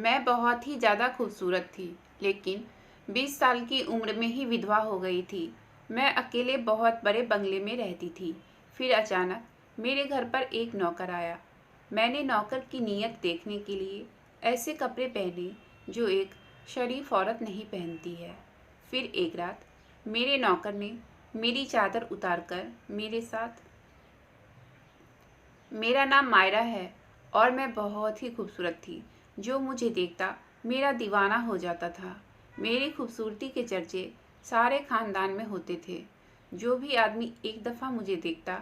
मैं बहुत ही ज़्यादा खूबसूरत थी, लेकिन 20 साल की उम्र में ही विधवा हो गई थी। मैं अकेले बहुत बड़े बंगले में रहती थी। फिर अचानक मेरे घर पर एक नौकर आया। मैंने नौकर की नीयत देखने के लिए ऐसे कपड़े पहने जो एक शरीफ औरत नहीं पहनती है। फिर एक रात मेरे नौकर ने मेरी चादर उतारकर मेरे साथ, मेरा नाम मायरा है और मैं बहुत ही खूबसूरत थी। जो मुझे देखता मेरा दीवाना हो जाता था। मेरी खूबसूरती के चर्चे सारे खानदान में होते थे। जो भी आदमी एक दफ़ा मुझे देखता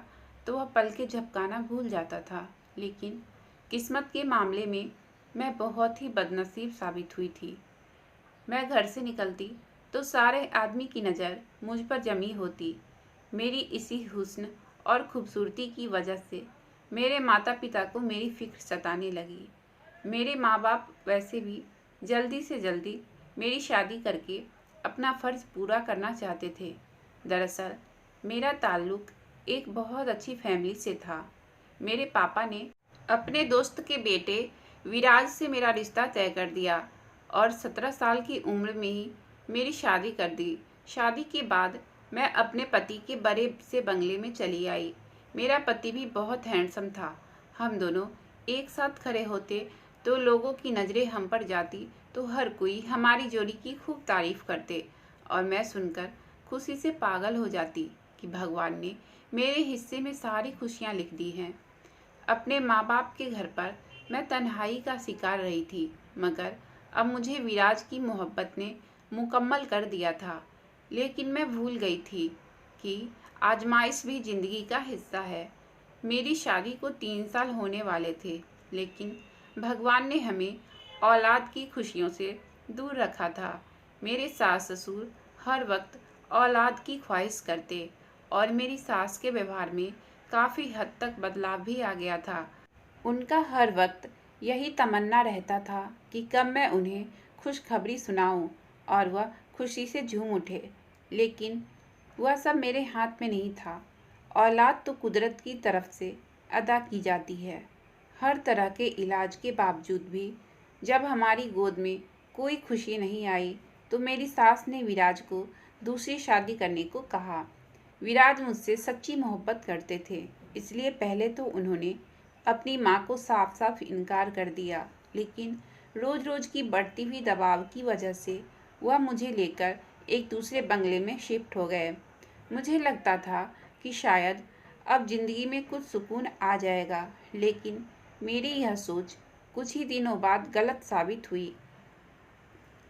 तो वह पल के झपकाना भूल जाता था। लेकिन किस्मत के मामले में मैं बहुत ही बदनसीब साबित हुई थी। मैं घर से निकलती तो सारे आदमी की नज़र मुझ पर जमी होती। मेरी इसी हुस्न और खूबसूरती की वजह से मेरे माता पिता को मेरी फिक्र सताने लगी। मेरे माँ बाप वैसे भी जल्दी से जल्दी मेरी शादी करके अपना फ़र्ज़ पूरा करना चाहते थे। दरअसल मेरा ताल्लुक़ एक बहुत अच्छी फैमिली से था। मेरे पापा ने अपने दोस्त के बेटे विराज से मेरा रिश्ता तय कर दिया और 17 साल की उम्र में ही मेरी शादी कर दी। शादी के बाद मैं अपने पति के बड़े से बंगले में चली आई। मेरा पति भी बहुत हैंडसम था। हम दोनों एक साथ खड़े होते तो लोगों की नज़रें हम पर जाती तो हर कोई हमारी जोड़ी की खूब तारीफ करते और मैं सुनकर खुशी से पागल हो जाती कि भगवान ने मेरे हिस्से में सारी खुशियाँ लिख दी हैं। अपने माँ बाप के घर पर मैं तन्हाई का शिकार रही थी, मगर अब मुझे विराज की मोहब्बत ने मुकम्मल कर दिया था। लेकिन मैं भूल गई थी कि आजमाइश भी ज़िंदगी का हिस्सा है। मेरी शादी को 3 साल होने वाले थे, लेकिन भगवान ने हमें औलाद की खुशियों से दूर रखा था। मेरे सास ससुर हर वक्त औलाद की ख्वाहिश करते और मेरी सास के व्यवहार में काफ़ी हद तक बदलाव भी आ गया था। उनका हर वक्त यही तमन्ना रहता था कि कब मैं उन्हें खुशखबरी सुनाऊं और वह खुशी से झूम उठे। लेकिन वह सब मेरे हाथ में नहीं था। औलाद तो कुदरत की तरफ से अदा की जाती है। हर तरह के इलाज के बावजूद भी जब हमारी गोद में कोई खुशी नहीं आई तो मेरी सास ने विराज को दूसरी शादी करने को कहा। विराज मुझसे सच्ची मोहब्बत करते थे, इसलिए पहले तो उन्होंने अपनी माँ को साफ साफ इनकार कर दिया, लेकिन रोज़ रोज़ की बढ़ती हुई दबाव की वजह से वह मुझे लेकर एक दूसरे बंगले में शिफ्ट हो गए। मुझे लगता था कि शायद अब ज़िंदगी में कुछ सुकून आ जाएगा, लेकिन मेरी यह सोच कुछ ही दिनों बाद गलत साबित हुई।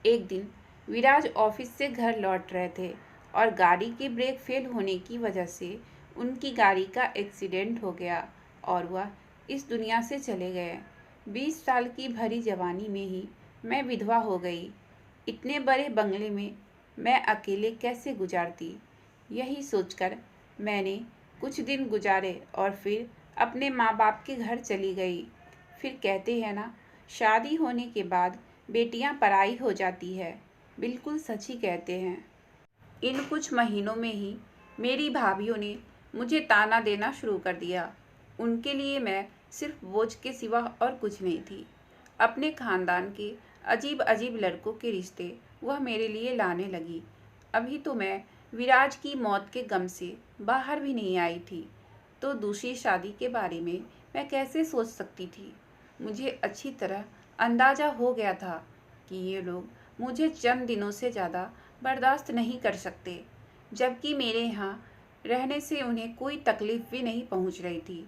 एक दिन विराज ऑफिस से घर लौट रहे थे और गाड़ी के ब्रेक फेल होने की वजह से उनकी गाड़ी का एक्सीडेंट हो गया और वह इस दुनिया से चले गए। 20 साल की भरी जवानी में ही मैं विधवा हो गई। इतने बड़े बंगले में मैं अकेले कैसे गुजारती, यही सोचकर मैंने कुछ दिन गुजारे और फिर अपने माँ बाप के घर चली गई। फिर कहते हैं ना, शादी होने के बाद बेटियां पराई हो जाती है। बिल्कुल सच ही कहते हैं। इन कुछ महीनों में ही मेरी भाभीयों ने मुझे ताना देना शुरू कर दिया। उनके लिए मैं सिर्फ बोझ के सिवा और कुछ नहीं थी। अपने खानदान के अजीब अजीब लड़कों के रिश्ते वह मेरे लिए लाने लगी। अभी तो मैं विराज की मौत के गम से बाहर भी नहीं आई थी, तो दूसरी शादी के बारे में मैं कैसे सोच सकती थी। मुझे अच्छी तरह अंदाज़ा हो गया था कि ये लोग मुझे चंद दिनों से ज़्यादा बर्दाश्त नहीं कर सकते, जबकि मेरे यहाँ रहने से उन्हें कोई तकलीफ़ भी नहीं पहुँच रही थी।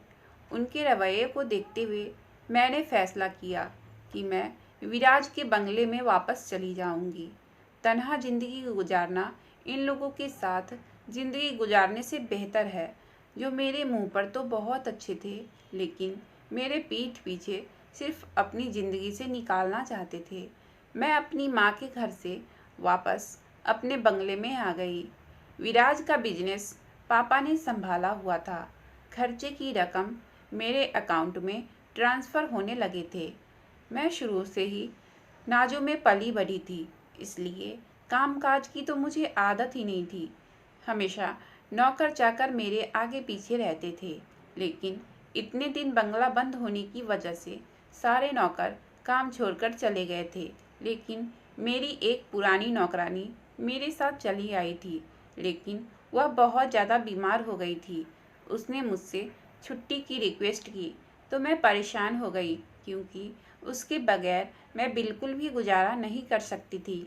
उनके रवैये को देखते हुए मैंने फ़ैसला किया कि मैं विराज के बंगले में वापस चली जाऊंगी। तन्हा ज़िंदगी गुजारना इन लोगों के साथ ज़िंदगी गुजारने से बेहतर है, जो मेरे मुंह पर तो बहुत अच्छे थे, लेकिन मेरे पीठ पीछे सिर्फ अपनी ज़िंदगी से निकालना चाहते थे। मैं अपनी माँ के घर से वापस अपने बंगले में आ गई। विराज का बिजनेस पापा ने संभाला हुआ था। खर्चे की रकम मेरे अकाउंट में ट्रांसफ़र होने लगे थे। मैं शुरू से ही नाजों में पली बढ़ी थी, इसलिए कामकाज की तो मुझे आदत ही नहीं थी। हमेशा नौकर चाकर मेरे आगे पीछे रहते थे, लेकिन इतने दिन बंगला बंद होने की वजह से सारे नौकर काम छोड़कर चले गए थे, लेकिन मेरी एक पुरानी नौकरानी मेरे साथ चली आई थी, लेकिन वह बहुत ज़्यादा बीमार हो गई थी। उसने मुझसे छुट्टी की रिक्वेस्ट की तो मैं परेशान हो गई, क्योंकि उसके बगैर मैं बिल्कुल भी गुजारा नहीं कर सकती थी।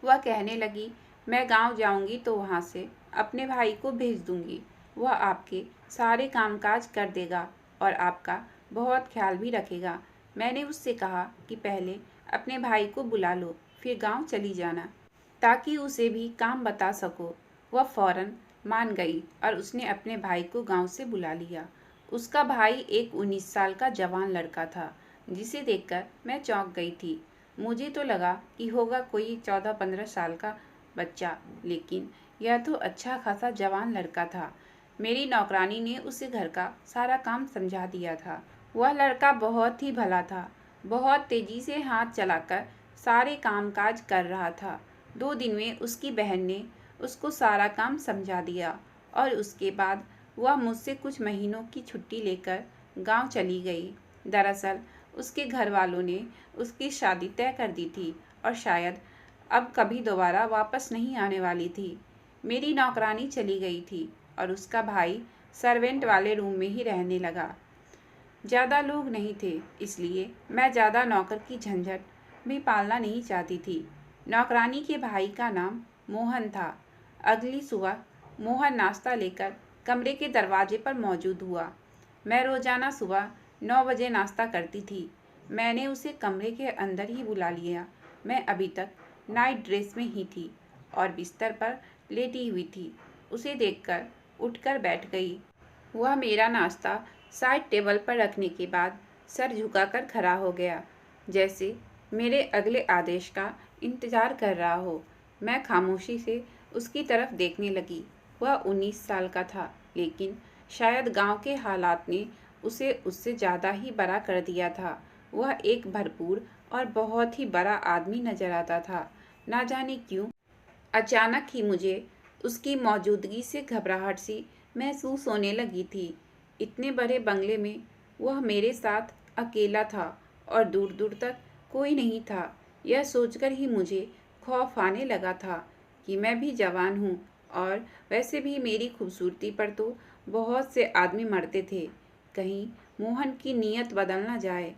वह कहने लगी, मैं गांव जाऊंगी तो वहां से अपने भाई को भेज दूंगी। वह आपके सारे कामकाज कर देगा और आपका बहुत ख्याल भी रखेगा। मैंने उससे कहा कि पहले अपने भाई को बुला लो, फिर गांव चली जाना, ताकि उसे भी काम बता सको। वह फौरन मान गई और उसने अपने भाई को गांव से बुला लिया। उसका भाई एक 19 साल का जवान लड़का था, जिसे देखकर मैं चौंक गई थी। मुझे तो लगा कि होगा कोई 14-15 साल का बच्चा, लेकिन यह तो अच्छा खासा जवान लड़का था। मेरी नौकरानी ने उसे घर का सारा काम समझा दिया था। वह लड़का बहुत ही भला था, बहुत तेजी से हाथ चलाकर सारे कामकाज कर रहा था। 2 दिन में उसकी बहन ने उसको सारा काम समझा दिया और उसके बाद वह मुझसे कुछ महीनों की छुट्टी लेकर गांव चली गई। दरअसल उसके घर वालों ने उसकी शादी तय कर दी थी और शायद अब कभी दोबारा वापस नहीं आने वाली थी। मेरी नौकरानी चली गई थी और उसका भाई सर्वेंट वाले रूम में ही रहने लगा। ज़्यादा लोग नहीं थे, इसलिए मैं ज़्यादा नौकर की झंझट भी पालना नहीं चाहती थी। नौकरानी के भाई का नाम मोहन था। अगली सुबह मोहन नाश्ता लेकर कमरे के दरवाजे पर मौजूद हुआ। मैं रोज़ाना सुबह 9 बजे नाश्ता करती थी। मैंने उसे कमरे के अंदर ही बुला लिया। मैं अभी तक नाइट ड्रेस में ही थी और बिस्तर पर लेटी हुई थी। उसे देखकर उठकर बैठ गई। वह मेरा नाश्ता साइड टेबल पर रखने के बाद सर झुकाकर खड़ा हो गया, जैसे मेरे अगले आदेश का इंतज़ार कर रहा हो। मैं खामोशी से उसकी तरफ देखने लगी। वह 19 साल का था, लेकिन शायद गांव के हालात ने उसे उससे ज़्यादा ही बड़ा कर दिया था। वह एक भरपूर और बहुत ही बड़ा आदमी नजर आता था। ना जाने क्यों अचानक ही मुझे उसकी मौजूदगी से घबराहट सी महसूस होने लगी थी। इतने बड़े बंगले में वह मेरे साथ अकेला था और दूर दूर तक कोई नहीं था। यह सोचकर ही मुझे खौफ आने लगा था कि मैं भी जवान हूँ और वैसे भी मेरी खूबसूरती पर तो बहुत से आदमी मरते थे। कहीं मोहन की नीयत बदल ना जाए।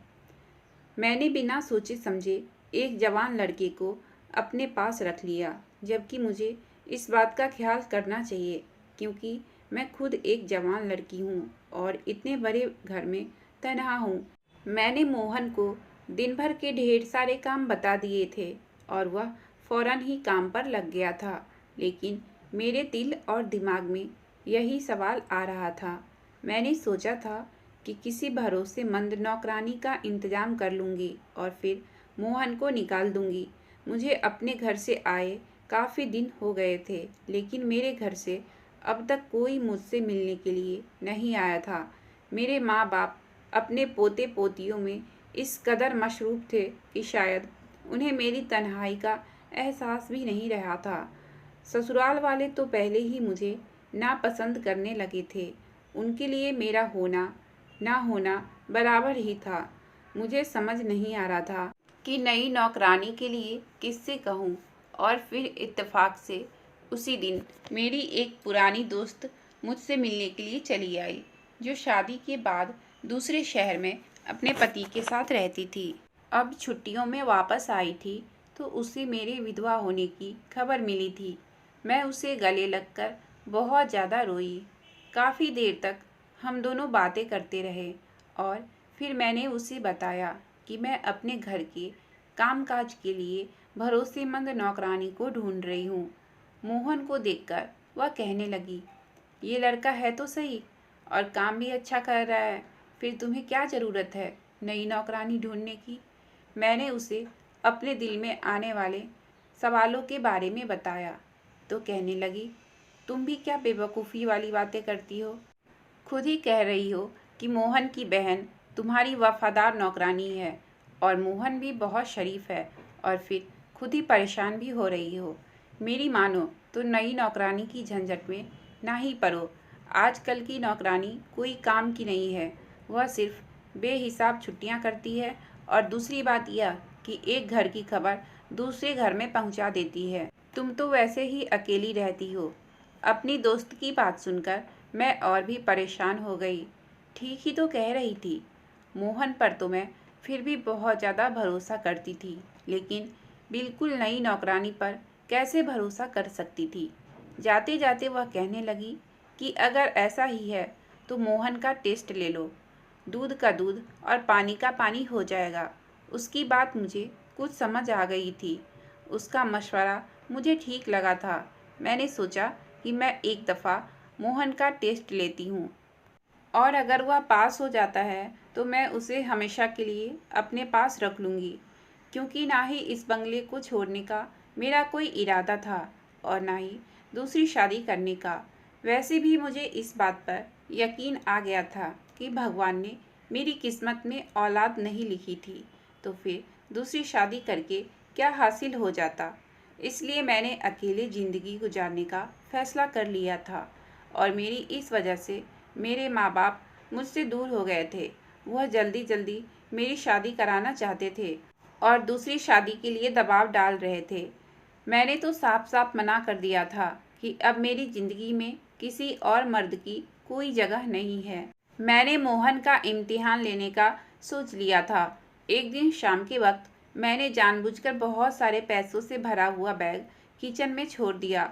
मैंने बिना सोचे समझे एक जवान लड़के को अपने पास रख लिया, जबकि मुझे इस बात का ख्याल करना चाहिए, क्योंकि मैं खुद एक जवान लड़की हूँ और इतने बड़े घर में तनहा हूँ। मैंने मोहन को दिन भर के ढेर सारे काम बता दिए थे और वह फौरन ही काम पर लग गया था, लेकिन मेरे दिल और दिमाग में यही सवाल आ रहा था। मैंने सोचा था कि किसी भरोसेमंद नौकरानी का इंतजाम कर लूँगी और फिर मोहन को निकाल दूँगी। मुझे अपने घर से आए काफ़ी दिन हो गए थे, लेकिन मेरे घर से अब तक कोई मुझसे मिलने के लिए नहीं आया था। मेरे माँ बाप अपने पोते पोतियों में इस कदर मशरूफ़ थे कि शायद उन्हें मेरी तन्हाई का एहसास भी नहीं रहा था। ससुराल वाले तो पहले ही मुझे नापसंद करने लगे थे। उनके लिए मेरा होना ना होना बराबर ही था। मुझे समझ नहीं आ रहा था कि नई नौकरानी के लिए किससे कहूँ। और फिर इत्तेफाक से उसी दिन मेरी एक पुरानी दोस्त मुझसे मिलने के लिए चली आई, जो शादी के बाद दूसरे शहर में अपने पति के साथ रहती थी। अब छुट्टियों में वापस आई थी तो उसे मेरे विधवा होने की खबर मिली थी। मैं उसे गले लगकर बहुत ज़्यादा रोई। काफ़ी देर तक हम दोनों बातें करते रहे और फिर मैंने उसे बताया कि मैं अपने घर के कामकाज के लिए भरोसेमंद नौकरानी को ढूंढ रही हूँ। मोहन को देखकर वह कहने लगी, ये लड़का है तो सही और काम भी अच्छा कर रहा है, फिर तुम्हें क्या ज़रूरत है नई नौकरानी ढूंढने की। मैंने उसे अपने दिल में आने वाले सवालों के बारे में बताया तो कहने लगी, तुम भी क्या बेवकूफ़ी वाली बातें करती हो। खुद ही कह रही हो कि मोहन की बहन तुम्हारी वफादार नौकरानी है और मोहन भी बहुत शरीफ है, और फिर खुद ही परेशान भी हो रही हो। मेरी मानो तो नई नौकरानी की झंझट में ना ही पड़ो। आजकल की नौकरानी कोई काम की नहीं है, वह सिर्फ बेहिसाब छुट्टियां करती है और दूसरी बात यह कि एक घर की खबर दूसरे घर में पहुंचा देती है। तुम तो वैसे ही अकेली रहती हो। अपनी दोस्त की बात सुनकर मैं और भी परेशान हो गई। ठीक ही तो कह रही थी। मोहन पर तो मैं फिर भी बहुत ज़्यादा भरोसा करती थी, लेकिन बिल्कुल नई नौकरानी पर कैसे भरोसा कर सकती थी। जाते जाते वह कहने लगी कि अगर ऐसा ही है तो मोहन का टेस्ट ले लो, दूध का दूध और पानी का पानी हो जाएगा। उसकी बात मुझे कुछ समझ आ गई थी। उसका मशवरा मुझे ठीक लगा था। मैंने सोचा कि मैं एक दफ़ा मोहन का टेस्ट लेती हूँ, और अगर वह पास हो जाता है तो मैं उसे हमेशा के लिए अपने पास रख लूँगी, क्योंकि ना ही इस बंगले को छोड़ने का मेरा कोई इरादा था और ना ही दूसरी शादी करने का। वैसे भी मुझे इस बात पर यकीन आ गया था कि भगवान ने मेरी किस्मत में औलाद नहीं लिखी थी, तो फिर दूसरी शादी करके क्या हासिल हो जाता। इसलिए मैंने अकेले ज़िंदगी गुजारने का फैसला कर लिया था, और मेरी इस वजह से मेरे माँ बाप मुझसे दूर हो गए थे। वह जल्दी जल्दी मेरी शादी कराना चाहते थे और दूसरी शादी के लिए दबाव डाल रहे थे। मैंने तो साफ साफ मना कर दिया था कि अब मेरी ज़िंदगी में किसी और मर्द की कोई जगह नहीं है। मैंने मोहन का इम्तिहान लेने का सोच लिया था। एक दिन शाम के वक्त मैंने जानबूझकर बहुत सारे पैसों से भरा हुआ बैग किचन में छोड़ दिया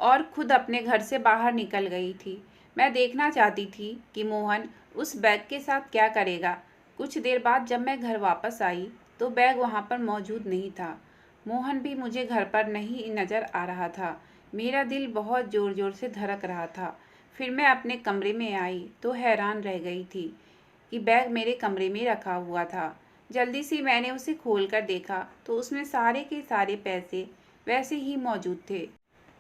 और खुद अपने घर से बाहर निकल गई थी। मैं देखना चाहती थी कि मोहन उस बैग के साथ क्या करेगा। कुछ देर बाद जब मैं घर वापस आई तो बैग वहाँ पर मौजूद नहीं था। मोहन भी मुझे घर पर नहीं नज़र आ रहा था। मेरा दिल बहुत ज़ोर ज़ोर से धड़क रहा था। फिर मैं अपने कमरे में आई तो हैरान रह गई थी कि बैग मेरे कमरे में रखा हुआ था। जल्दी से मैंने उसे खोलकर देखा तो उसमें सारे के सारे पैसे वैसे ही मौजूद थे।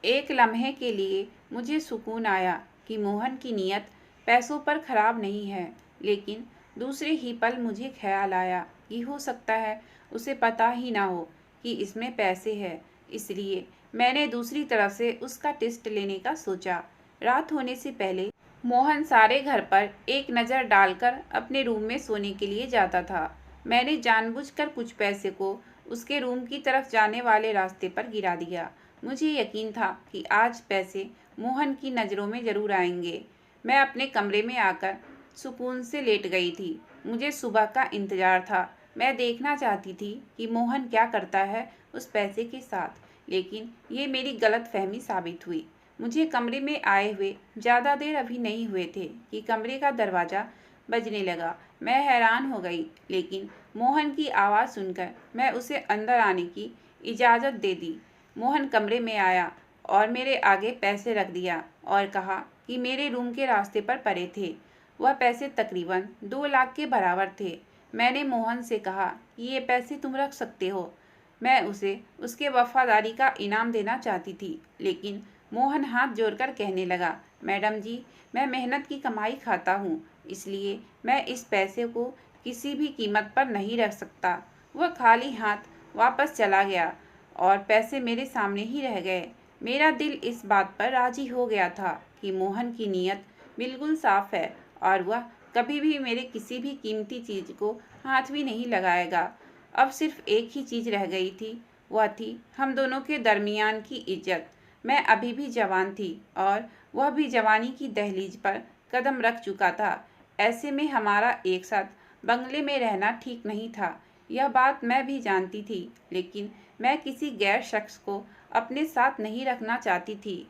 एक लम्हे के लिए मुझे सुकून आया कि मोहन की नीयत पैसों पर खराब नहीं है, लेकिन दूसरे ही पल मुझे ख्याल आया कि हो सकता है उसे पता ही ना हो कि इसमें पैसे हैं। इसलिए मैंने दूसरी तरफ से उसका टेस्ट लेने का सोचा। रात होने से पहले मोहन सारे घर पर एक नज़र डालकर अपने रूम में सोने के लिए जाता था। मैंने जानबूझकर कुछ पैसे को उसके रूम की तरफ जाने वाले रास्ते पर गिरा दिया। मुझे यकीन था कि आज पैसे मोहन की नज़रों में ज़रूर आएंगे। मैं अपने कमरे में आकर सुकून से लेट गई थी। मुझे सुबह का इंतज़ार था। मैं देखना चाहती थी कि मोहन क्या करता है उस पैसे के साथ, लेकिन ये मेरी गलतफहमी साबित हुई। मुझे कमरे में आए हुए ज़्यादा देर अभी नहीं हुए थे कि कमरे का दरवाज़ा बजने लगा। मैं हैरान हो गई, लेकिन मोहन की आवाज़ सुनकर मैं उसे अंदर आने की इजाज़त दे दी। मोहन कमरे में आया और मेरे आगे पैसे रख दिया और कहा कि मेरे रूम के रास्ते पर पड़े थे। वह पैसे तकरीबन 2 लाख के बराबर थे। मैंने मोहन से कहा कि ये पैसे तुम रख सकते हो। मैं उसे उसके वफादारी का इनाम देना चाहती थी, लेकिन मोहन हाथ जोड़कर कहने लगा, मैडम जी, मैं मेहनत की कमाई खाता हूँ, इसलिए मैं इस पैसे को किसी भी कीमत पर नहीं रख सकता। वह खाली हाथ वापस चला गया और पैसे मेरे सामने ही रह गए। मेरा दिल इस बात पर राजी हो गया था कि मोहन की नीयत बिल्कुल साफ है और वह कभी भी मेरे किसी भी कीमती चीज़ को हाथ भी नहीं लगाएगा। अब सिर्फ एक ही चीज़ रह गई थी, वह थी हम दोनों के दरमियान की इज्जत। मैं अभी भी जवान थी और वह भी जवानी की दहलीज पर कदम रख चुका था। ऐसे में हमारा एक साथ बंगले में रहना ठीक नहीं था। यह बात मैं भी जानती थी, लेकिन मैं किसी गैर शख्स को अपने साथ नहीं रखना चाहती थी।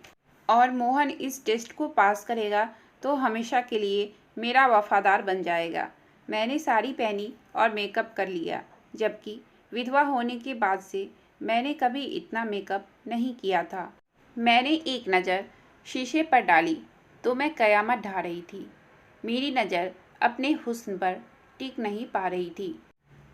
और मोहन इस टेस्ट को पास करेगा तो हमेशा के लिए मेरा वफादार बन जाएगा। मैंने साड़ी पहनी और मेकअप कर लिया, जबकि विधवा होने के बाद से मैंने कभी इतना मेकअप नहीं किया था। मैंने एक नज़र शीशे पर डाली तो मैं कयामत ढा रही थी। मेरी नज़र अपने हुस्न पर टिक नहीं पा रही थी,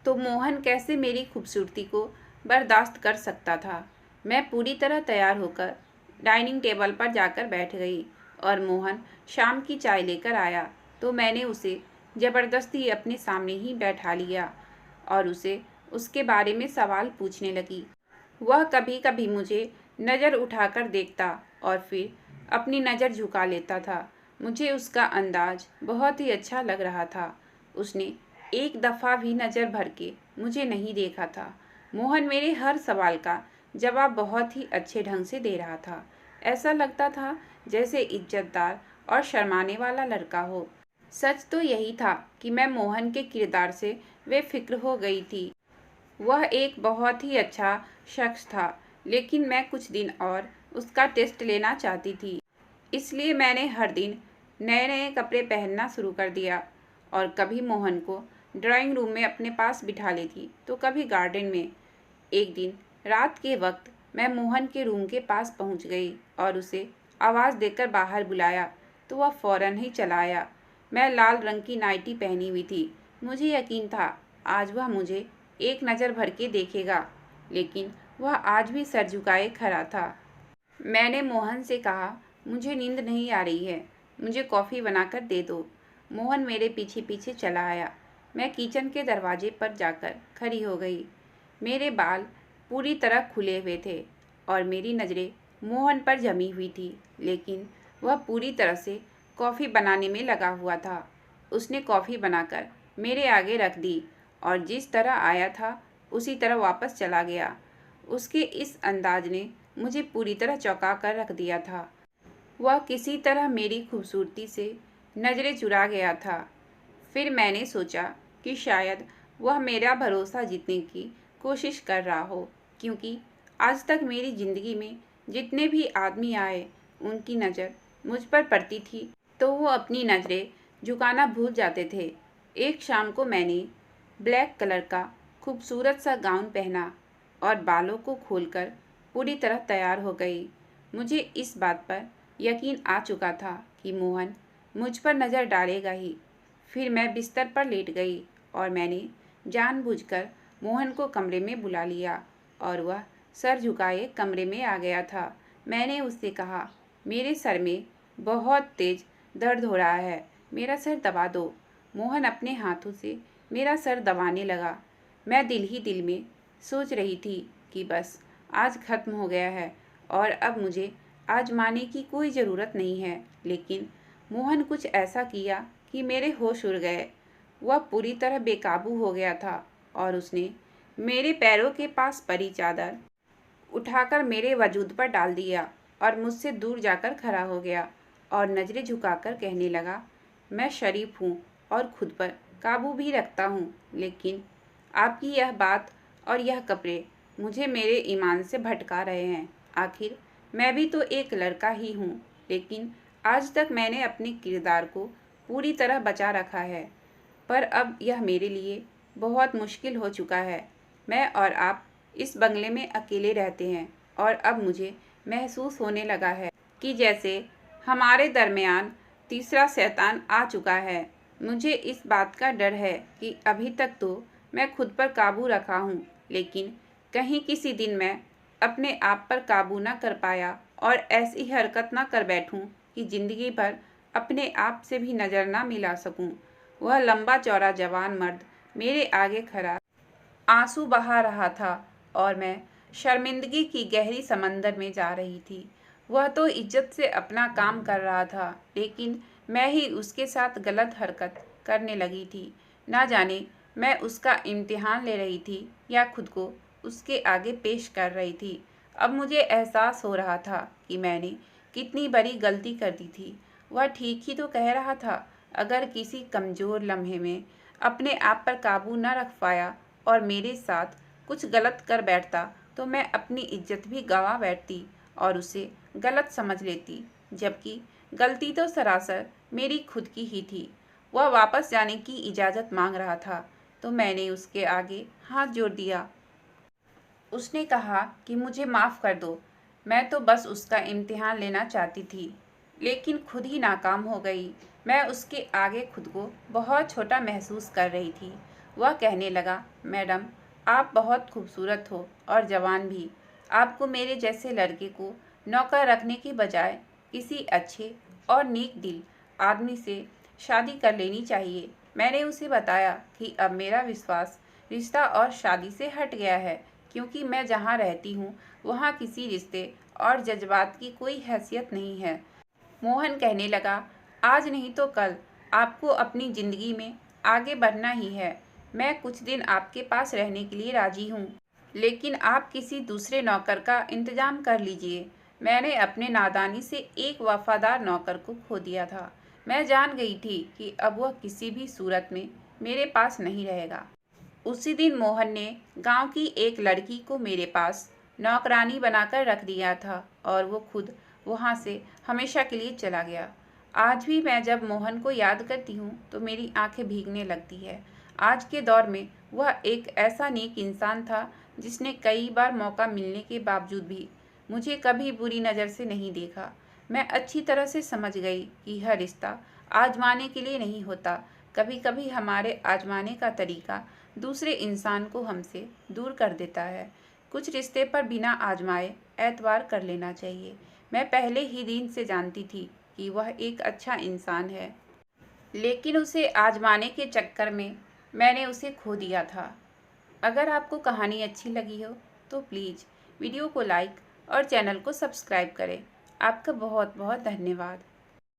तो मोहन कैसे मेरी खूबसूरती को बर्दाश्त कर सकता था। मैं पूरी तरह तैयार होकर डाइनिंग टेबल पर जाकर बैठ गई और मोहन शाम की चाय लेकर आया तो मैंने उसे ज़बरदस्ती अपने सामने ही बैठा लिया और उसे उसके बारे में सवाल पूछने लगी। वह कभी कभी मुझे नज़र उठाकर देखता और फिर अपनी नज़र झुका लेता था। मुझे उसका अंदाज बहुत ही अच्छा लग रहा था। उसने एक दफ़ा भी नज़र भर के मुझे नहीं देखा था। मोहन मेरे हर सवाल का जवाब बहुत ही अच्छे ढंग से दे रहा था। ऐसा लगता था जैसे इज्जतदार और शर्माने वाला लड़का हो। सच तो यही था कि मैं मोहन के किरदार से बेफिक्र हो गई थी। वह एक बहुत ही अच्छा शख्स था, लेकिन मैं कुछ दिन और उसका टेस्ट लेना चाहती थी। इसलिए मैंने हर दिन नए नए कपड़े पहनना शुरू कर दिया और कभी मोहन को ड्राइंग रूम में अपने पास बिठा लेती तो कभी गार्डन में। एक दिन रात के वक्त मैं मोहन के रूम के पास पहुंच गई और उसे आवाज़ देकर बाहर बुलाया तो वह फौरन ही चला आया। मैं लाल रंग की नाइटी पहनी हुई थी। मुझे यकीन था आज वह मुझे एक नज़र भर के देखेगा, लेकिन वह आज भी सर झुकाए खड़ा था। मैंने मोहन से कहा, मुझे नींद नहीं आ रही है, मुझे कॉफ़ी बनाकर दे दो। मोहन मेरे पीछे पीछे चला आया। मैं किचन के दरवाजे पर जाकर खड़ी हो गई। मेरे बाल पूरी तरह खुले हुए थे और मेरी नज़रें मोहन पर जमी हुई थी, लेकिन वह पूरी तरह से कॉफ़ी बनाने में लगा हुआ था। उसने कॉफ़ी बनाकर मेरे आगे रख दी और जिस तरह आया था उसी तरह वापस चला गया। उसके इस अंदाज ने मुझे पूरी तरह चौंका कर रख दिया था। वह किसी तरह मेरी खूबसूरती से नज़रें चुरा गया था। फिर मैंने सोचा कि शायद वह मेरा भरोसा जीतने की कोशिश कर रहा हो, क्योंकि आज तक मेरी ज़िंदगी में जितने भी आदमी आए उनकी नज़र मुझ पर पड़ती थी तो वो अपनी नज़रें झुकाना भूल जाते थे। एक शाम को मैंने ब्लैक कलर का खूबसूरत सा गाउन पहना और बालों को खोलकर पूरी तरह तैयार हो गई। मुझे इस बात पर यकीन आ चुका था कि मोहन मुझ पर नज़र डालेगा ही। फिर मैं बिस्तर पर लेट गई और मैंने जानबूझकर मोहन को कमरे में बुला लिया और वह सर झुकाए कमरे में आ गया था। मैंने उससे कहा, मेरे सर में बहुत तेज़ दर्द हो रहा है, मेरा सर दबा दो। मोहन अपने हाथों से मेरा सर दबाने लगा। मैं दिल ही दिल में सोच रही थी कि बस आज ख़त्म हो गया है और अब मुझे आजमाने की कोई ज़रूरत नहीं है। लेकिन मोहन कुछ ऐसा किया कि मेरे होश उड़ गए। वह पूरी तरह बेकाबू हो गया था और उसने मेरे पैरों के पास पड़ी चादर उठाकर मेरे वजूद पर डाल दिया और मुझसे दूर जाकर खड़ा हो गया और नज़रें झुकाकर कहने लगा, मैं शरीफ हूँ और खुद पर काबू भी रखता हूँ, लेकिन आपकी यह बात और यह कपड़े मुझे मेरे ईमान से भटका रहे हैं। आखिर मैं भी तो एक लड़का ही हूँ, लेकिन आज तक मैंने अपने किरदार को पूरी तरह बचा रखा है, पर अब यह मेरे लिए बहुत मुश्किल हो चुका है। मैं और आप इस बंगले में अकेले रहते हैं और अब मुझे महसूस होने लगा है कि जैसे हमारे दरमियान तीसरा शैतान आ चुका है। मुझे इस बात का डर है कि अभी तक तो मैं खुद पर काबू रखा हूँ, लेकिन कहीं किसी दिन मैं अपने आप पर काबू ना कर पाया और ऐसी हरकत ना कर बैठूं कि ज़िंदगी भर अपने आप से भी नज़र ना मिला सकूं। वह लंबा चौड़ा जवान मर्द मेरे आगे खड़ा आंसू बहा रहा था और मैं शर्मिंदगी की गहरी समंदर में जा रही थी। वह तो इज्जत से अपना काम कर रहा था, लेकिन मैं ही उसके साथ गलत हरकत करने लगी थी। ना जाने मैं उसका इम्तिहान ले रही थी या खुद को उसके आगे पेश कर रही थी। अब मुझे एहसास हो रहा था कि मैंने कितनी बड़ी गलती कर दी थी। वह ठीक ही तो कह रहा था, अगर किसी कमज़ोर लम्हे में अपने आप पर काबू न रख पाया और मेरे साथ कुछ गलत कर बैठता तो मैं अपनी इज्जत भी गंवा बैठती और उसे गलत समझ लेती, जबकि गलती तो सरासर मेरी खुद की ही थी। वह वापस जाने की इजाज़त मांग रहा था तो मैंने उसके आगे हाथ जोड़ दिया। उसने कहा कि मुझे माफ़ कर दो, मैं तो बस उसका इम्तिहान लेना चाहती थी, लेकिन खुद ही नाकाम हो गई। मैं उसके आगे खुद को बहुत छोटा महसूस कर रही थी। वह कहने लगा, मैडम आप बहुत खूबसूरत हो और जवान भी। आपको मेरे जैसे लड़के को नौकर रखने की बजाय किसी अच्छे और नेक दिल आदमी से शादी कर लेनी चाहिए। मैंने उसे बताया कि अब मेरा विश्वास रिश्ता और शादी से हट गया है, क्योंकि मैं जहाँ रहती हूँ वहाँ किसी रिश्ते और जज्बात की कोई हैसियत नहीं है। मोहन कहने लगा, आज नहीं तो कल आपको अपनी ज़िंदगी में आगे बढ़ना ही है। मैं कुछ दिन आपके पास रहने के लिए राजी हूँ, लेकिन आप किसी दूसरे नौकर का इंतजाम कर लीजिए। मैंने अपने नादानी से एक वफादार नौकर को खो दिया था। मैं जान गई थी कि अब वह किसी भी सूरत में मेरे पास नहीं रहेगा। उसी दिन मोहन ने गांव की एक लड़की को मेरे पास नौकरानी बनाकर रख दिया था और वो खुद वहां से हमेशा के लिए चला गया। आज भी मैं जब मोहन को याद करती हूँ तो मेरी आंखें भीगने लगती है। आज के दौर में वह एक ऐसा नेक इंसान था जिसने कई बार मौका मिलने के बावजूद भी मुझे कभी बुरी नज़र से नहीं देखा। मैं अच्छी तरह से समझ गई कि हर रिश्ता आजमाने के लिए नहीं होता। कभी कभी हमारे आजमाने का तरीका दूसरे इंसान को हमसे दूर कर देता है। कुछ रिश्ते पर बिना आजमाए एतबार कर लेना चाहिए। मैं पहले ही दिन से जानती थी कि वह एक अच्छा इंसान है, लेकिन उसे आजमाने के चक्कर में मैंने उसे खो दिया था। अगर आपको कहानी अच्छी लगी हो तो प्लीज़ वीडियो को लाइक और चैनल को सब्सक्राइब करें। आपका बहुत बहुत धन्यवाद।